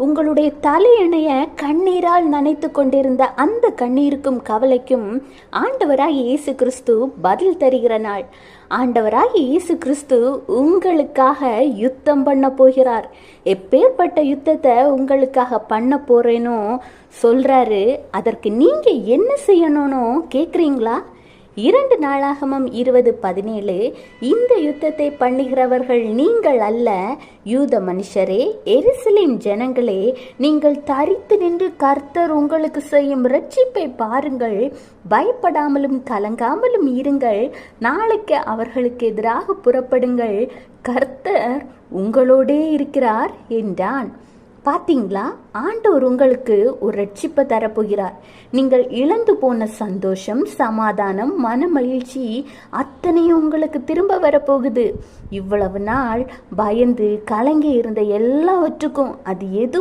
உங்களுடைய தலையணைய கண்ணீரால் நனைத்து கொண்டிருந்த அந்த கண்ணீருக்கும் கவலைக்கும் ஆண்டவராகிய இயேசு கிறிஸ்து பதில் தருகிற நாள். ஆண்டவராகிய இயேசு கிறிஸ்து உங்களுக்காக யுத்தம் பண்ண போகிறார். எப்பேற்பட்ட யுத்தத்தை உங்களுக்காக பண்ண போறேனோ சொல்றாரு. அதற்கு நீங்க என்ன செய்யணும்னு கேக்குறீங்களா? 2 நாளாகமம் 20:17 இந்த யுத்தத்தை பண்ணுகிறவர்கள் நீங்கள் அல்ல, யூத மனுஷரே, எருசலேம் ஜனங்களே, நீங்கள் தரித்து நின்று கர்த்தர் உங்களுக்கு செய்யும் இரட்சிப்பை பாருங்கள், பயப்படாமலும் கலங்காமலும் இருங்கள், நாளைக்கு அவர்களுக்கு எதிராக புறப்படுங்கள், கர்த்தர் உங்களோடே இருக்கிறார் என்றான். பார்த்தீங்களா, ஆண்டவர் உங்களுக்கு ஒரு ரட்சிப்பை தரப்போகிறார். நீங்கள் இழந்து போன சந்தோஷம், சமாதானம், மன மகிழ்ச்சி அத்தனையும் உங்களுக்கு திரும்ப வரப்போகுது. இவ்வளவு நாள் பயந்து கலங்கி இருந்த எல்லாவற்றுக்கும் அது எது